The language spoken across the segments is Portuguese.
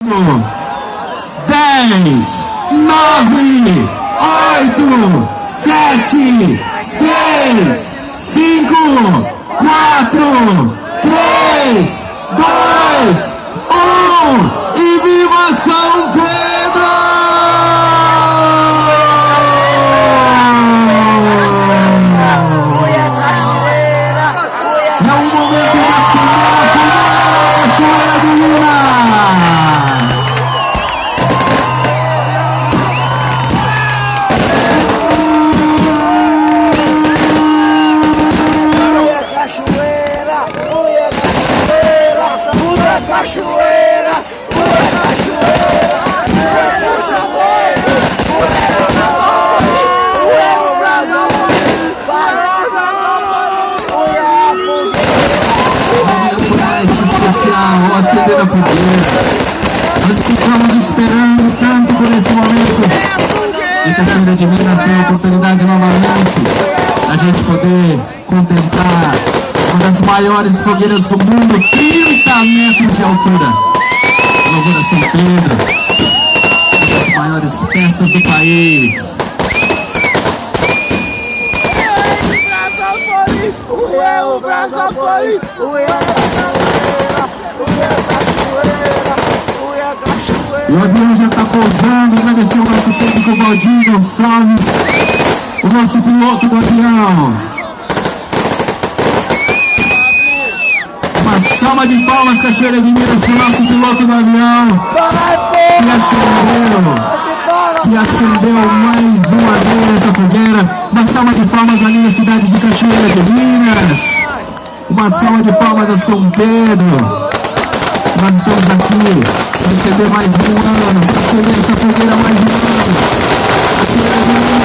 10, 9, 8, 7, 6, 5, 4, 3, 2, 1 e viva São Pedro! É um momento nacional da Cachoeira de Minas! Acender a fogueira. Nós ficamos esperando tanto por esse momento. E Cachoeira de Minas tem a oportunidade novamente da gente poder contemplar uma das maiores fogueiras do mundo, 30 metros de altura. Louvor a São Pedro, uma das maiores festas do país. O Brasil, E o avião já está pousando. Agradecer o nosso técnico Valdir Gonçalves, o nosso piloto do avião. Uma salva de palmas, Cachoeira de Minas, para o nosso piloto do avião, que acendeu mais uma vez essa fogueira. Uma salva de palmas ali na cidade de Cachoeira de Minas. Uma salva de palmas a São Pedro. Nós estamos aqui para receber mais um ano, para acender essa fogueira mais um ano. Cachoeira de Minas.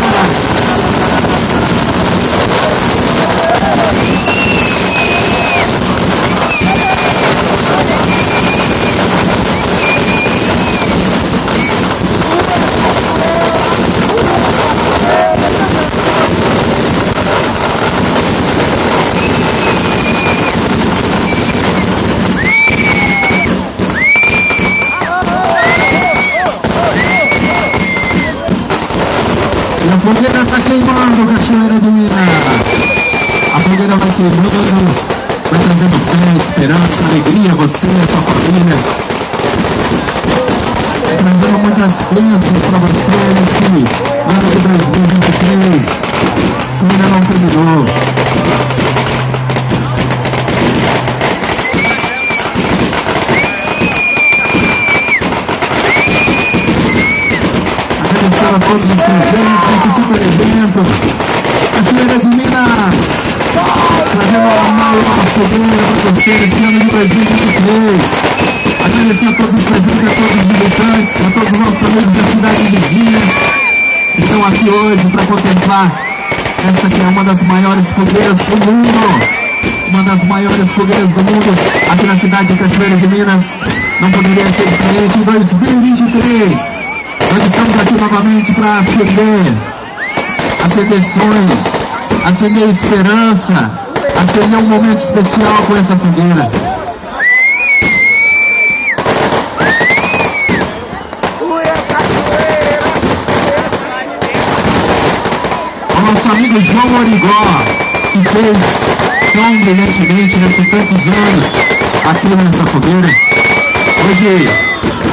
A fogueira está queimando, Cachoeira de Minas. A fogueira vai queimando, vai trazendo fé, esperança, alegria a você e a sua família. Vai trazendo muitas bênçãos para você nesse ano de 2023, que ainda não terminou. A todos os presentes nesse super evento, Cachoeira de Minas, trazendo a maior fogueira para você nesse ano de 2023. Agradecer a todos os presentes, a todos os visitantes, a todos os nossos amigos da cidade de Vizinhas, que estão aqui hoje para contemplar essa que é uma das maiores fogueiras do mundo. Uma das maiores fogueiras do mundo aqui na cidade de Cachoeira de Minas. Não poderia ser diferente em 2023. Nós estamos aqui novamente para acender sonhos, acender esperança, acender um momento especial com essa fogueira. O nosso amigo João Origó, que fez tão brilhantemente, né, por tantos anos aqui nessa fogueira. Hoje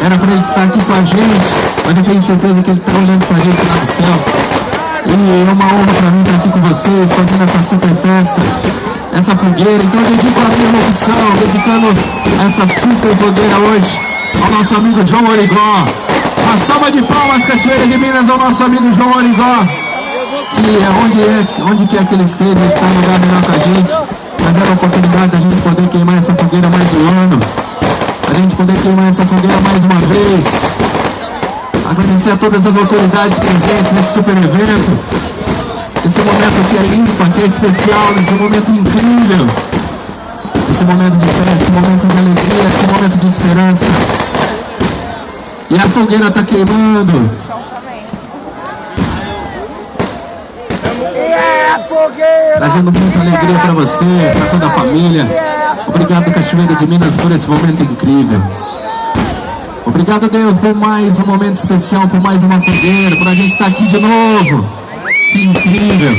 era para ele estar aqui com a gente, mas eu tenho certeza que ele está olhando para a gente lá do céu. E é uma honra para mim estar aqui com vocês, fazendo essa super festa, essa fogueira. Então eu dedico a minha locução, dedicando essa super fogueira hoje ao nosso amigo João Origó. Uma salva de palmas, Cachoeira de Minas, ao nosso amigo João Origó. E onde quer que ele esteja, ele está no lugar melhor com a gente. Mas era a oportunidade da gente poder queimar essa fogueira mais um ano. A gente poder queimar essa fogueira mais uma vez. Agradecer a todas as autoridades presentes nesse super evento. Esse momento que é ímpar, que é especial, esse momento incrível. Esse momento de fé, esse momento de alegria, esse momento de esperança. E a fogueira está queimando. Trazendo muita alegria para você, para toda a família. Obrigado, Cachoeira de Minas, por esse momento incrível. Obrigado a Deus por mais um momento especial, por mais uma fogueira, por a gente estar aqui de novo. Que incrível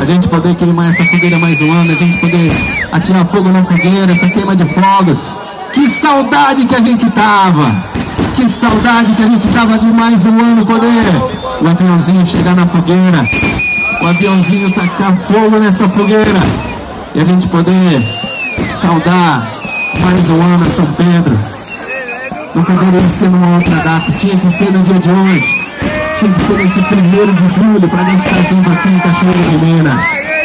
a gente poder queimar essa fogueira mais um ano, a gente poder atirar fogo na fogueira, essa queima de fogos. Que saudade que a gente tava! Que saudade que a gente tava de mais um ano poder o aviãozinho chegar na fogueira, o aviãozinho tacar fogo nessa fogueira e a gente poder saudar mais um ano a São Pedro. Não poderia ser numa outra data, tinha que ser no dia de hoje, tinha que ser nesse 1º de julho para a gente estar junto aqui em Cachoeira de Minas.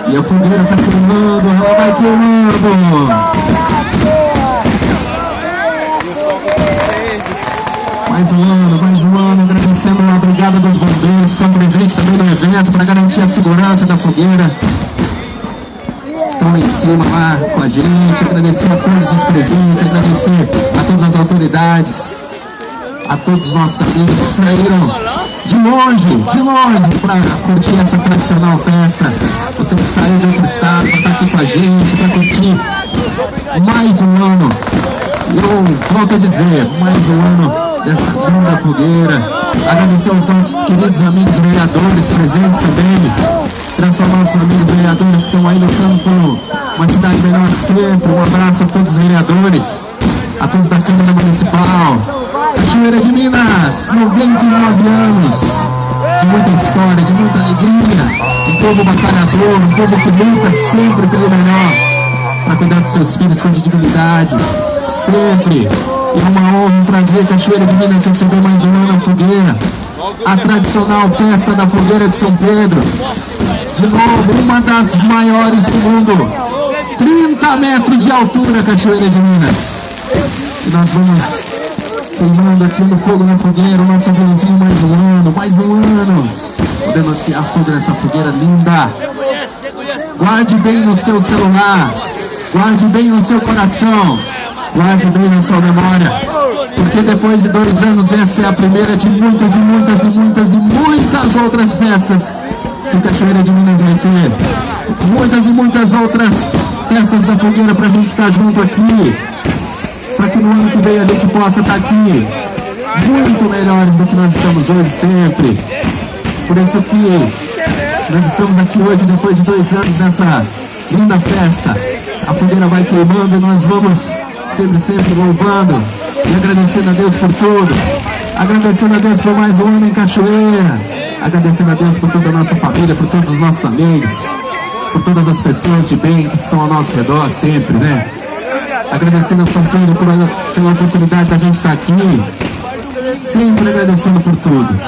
E a fogueira tá queimando, ela vai queimando. Mais um ano, agradecendo a brigada dos bombeiros que estão presentes também no evento para garantir a segurança da fogueira. Estão lá em cima lá com a gente, agradecer a todos os presentes, agradecer a todas as autoridades, a todos os nossos amigos que saíram de longe, para curtir essa tradicional festa. Você que saiu de outro estado para estar aqui com a gente, para curtir mais um ano. Eu volto a dizer, mais um ano dessa linda fogueira. Agradecer aos nossos queridos amigos vereadores presentes também. Transformar nossos amigos vereadores que estão aí lutando por uma cidade melhor sempre. Um abraço a todos os vereadores, a todos da Câmara Municipal. Cachoeira de Minas, 99 anos de muita história, de muita alegria, um povo batalhador, um povo que luta sempre pelo melhor, para cuidar dos seus filhos com dignidade, sempre. E é uma honra, um prazer, Cachoeira de Minas receber mais um ano a fogueira, a tradicional festa da fogueira de São Pedro. De novo, uma das maiores do mundo, 30 metros de altura, Cachoeira de Minas. E nós vamos queimando aqui no fogo na fogueira, o nosso aviãozinho mais um ano, podendo atirar fogo nessa fogueira linda. Guarde bem no seu celular, guarde bem no seu coração, guarde bem na sua memória, porque depois de 2 anos essa é a primeira de muitas outras festas que Cachoeira de Minas vai ter. Muitas e muitas outras festas da fogueira pra gente estar junto aqui, para que no ano que vem a gente possa estar aqui muito melhores do que nós estamos hoje sempre. Por isso que nós estamos aqui hoje depois de 2 anos nessa linda festa. A fogueira vai queimando e nós vamos sempre louvando e agradecendo a Deus por tudo. Agradecendo a Deus por mais um ano em Cachoeira. Agradecendo a Deus por toda a nossa família, por todos os nossos amigos, por todas as pessoas de bem que estão ao nosso redor sempre, né? Agradecendo a São Pedro pela oportunidade da gente estar aqui, sempre agradecendo por tudo.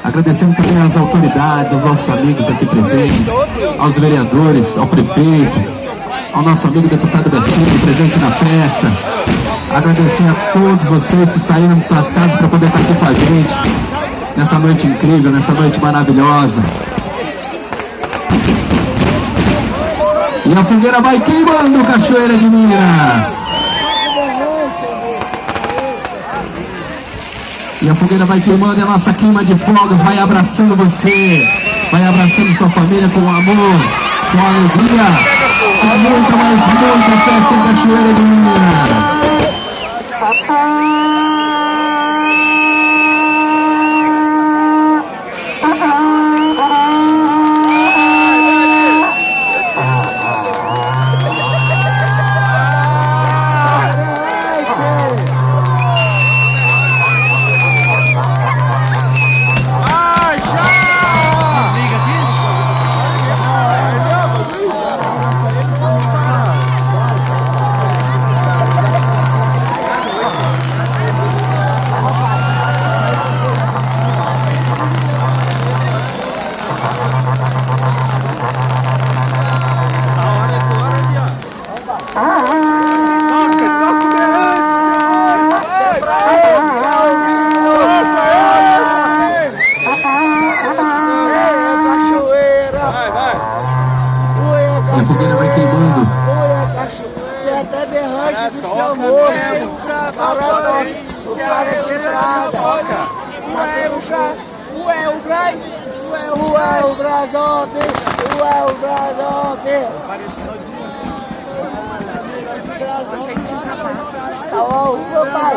Agradecendo também às autoridades, aos nossos amigos aqui presentes, aos vereadores, ao prefeito, ao nosso amigo deputado Bertinho, presente na festa. Agradecer a todos vocês que saíram de suas casas para poder estar aqui com a gente, nessa noite incrível, nessa noite maravilhosa. E a fogueira vai queimando, Cachoeira de Minas. E a fogueira vai queimando, e a nossa queima de fogos vai abraçando você, vai abraçando sua família com amor, com alegria, com muita festa em Cachoeira de Minas. a fogueira vai queimando. Tem até berrante do seu moço. O cara é de prata. Ué, o Braz. Ué, o Brazope. Ué, o Brazope. Tá ó, meu pai.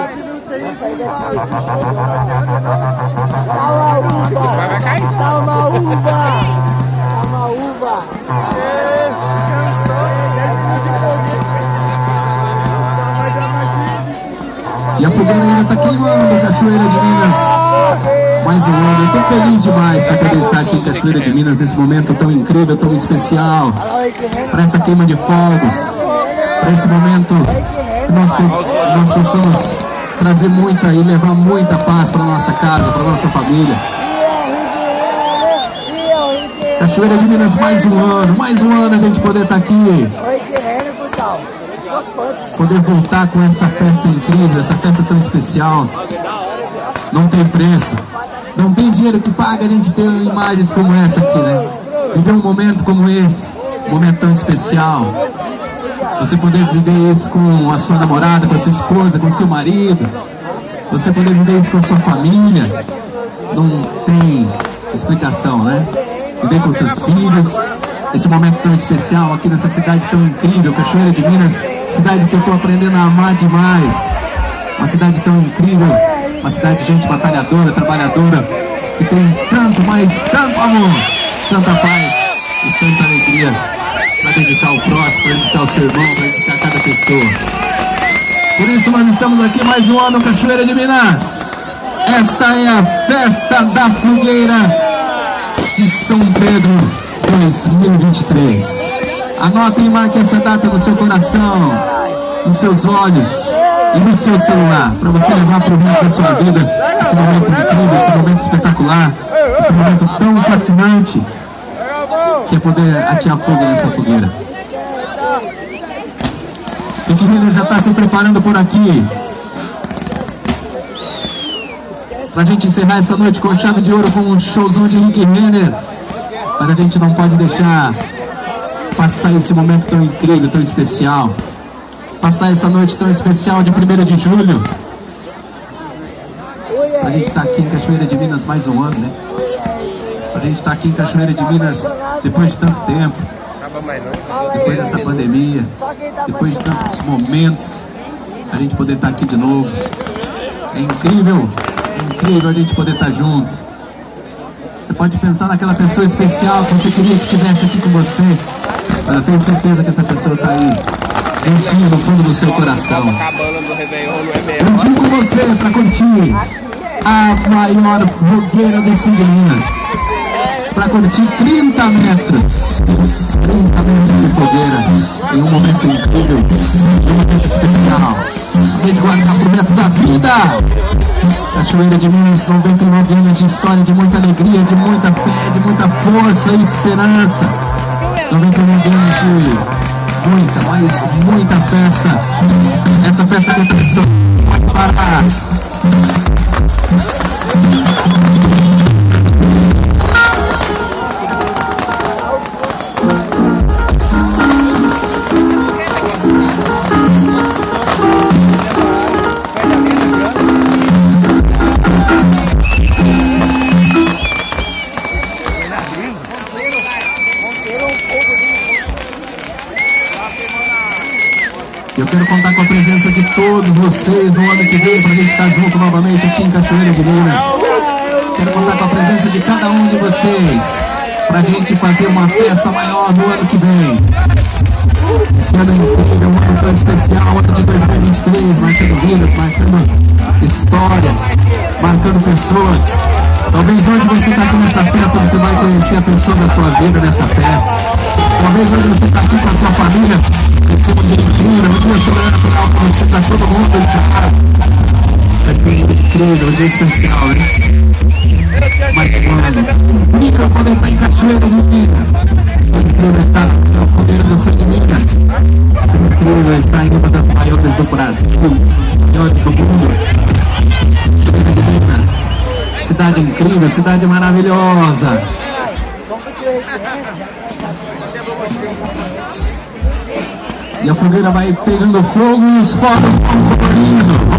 Tá uma uva. Tá uma uva. E a fogueira ainda tá queimando, Cachoeira de Minas. Mais um ano. Eu tô feliz demais para poder estar aqui em Cachoeira de Minas nesse momento tão incrível, tão especial. Para essa queima de fogos. Para esse momento que nós possamos trazer muita e levar muita paz para nossa casa, para nossa família. Cachoeira de Minas, mais um ano a gente poder estar aqui. Poder voltar com essa festa incrível, essa festa tão especial. Não tem preço, não tem dinheiro que paga a gente ter imagens como essa aqui, né? Viver um momento como esse, um momento tão especial. Você poder viver isso com a sua namorada, com a sua esposa, com o seu marido. Você poder viver isso com a sua família. Não tem explicação, né? Viver com seus filhos. Esse momento tão especial aqui nessa cidade tão incrível, Cachoeira de Minas. Cidade que eu estou aprendendo a amar demais. Uma cidade tão incrível. Uma cidade de gente batalhadora, trabalhadora. Que tem tanto, mas tanto amor, tanta paz e tanta alegria. Para dedicar ao próximo, para dedicar ao seu irmão, para dedicar a cada pessoa. Por isso nós estamos aqui mais um ano, Cachoeira de Minas. Esta é a Festa da Fogueira de São Pedro 2023. Anote e marque essa data no seu coração, nos seus olhos e no seu celular, para você levar para o resto da sua vida esse momento incrível, esse momento espetacular, esse momento tão fascinante, que é poder atear fogo nessa fogueira. Rick Renner já está se preparando por aqui. Pra gente encerrar essa noite com chave de ouro, com um showzão de Rick Renner. Mas a gente não pode deixar passar esse momento tão incrível, tão especial. Passar essa noite tão especial de 1º de julho. A gente está aqui em Cachoeira de Minas mais um ano, né? A gente está aqui em Cachoeira de Minas depois de tanto tempo, depois dessa pandemia, depois de tantos momentos, a gente poder estar aqui de novo. É incrível a gente poder estar junto. Você pode pensar naquela pessoa especial que você queria que estivesse aqui com você, mas eu tenho certeza que essa pessoa está aí, juntinho no fundo do seu coração. Juntinho com você para curtir a maior fogueira do sul de Minas. Para curtir 30 metros de fogueira em um momento incrível, um momento especial. Você guarda pro resto da vida. Cachoeira de Minas, 99 anos de história, de muita alegria, de muita fé, de muita força e esperança. 99 anos de muita festa. Essa festa que aconteceu pode parar. Eu quero contar com a presença de todos vocês no ano que vem, para a gente estar junto novamente aqui em Cachoeira de Minas. Quero contar com a presença de cada um de vocês, para a gente fazer uma festa maior no ano que vem. Esse ano incrível, um ano tão especial, ano de 2023, marcando vidas, marcando histórias, marcando pessoas. Talvez hoje você está aqui nessa festa, você vai conhecer a pessoa da sua vida nessa festa. Talvez hoje você está aqui com a sua família, vai ser um dia incrível, um dia sobrenatural para você, está todo mundo de cara. Vai ser um dia incrível, um dia especial, né? Mas, mano, incrível poder estar em Cachoeira de Minas. Incrível estar na fogueira do sul de Minas. Incrível estar em uma das maiores do Brasil, maiores do mundo. Cachoeira de Minas. Cidade incrível, cidade maravilhosa. E a fogueira vai pegando fogo e os fogos vão colorindo.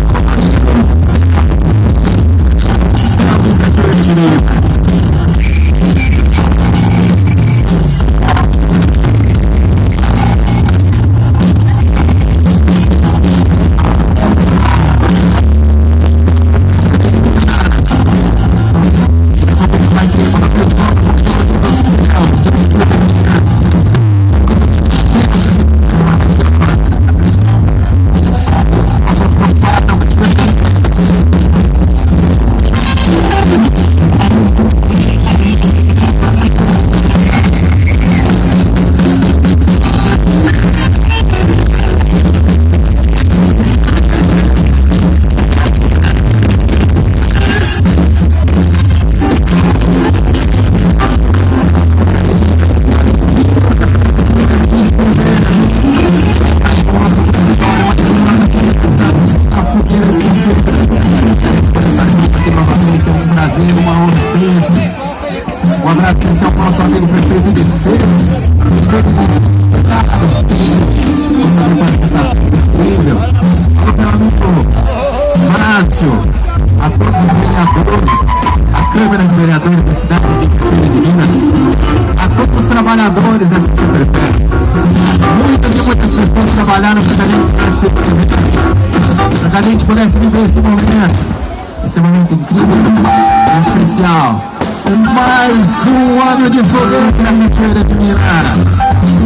Um abraço especial para o nosso amigo prefeito de Ser. Incrível. Meu amigo Márcio, a todos os vereadores, a Câmara de Vereadores da cidade de Cachoeira de Minas, a todos os trabalhadores dessa Superfest. Muitas pessoas trabalharam para que a gente pudesse viver esse momento incrível e especial. Mais um ano de fogueira na Cachoeira de Minas.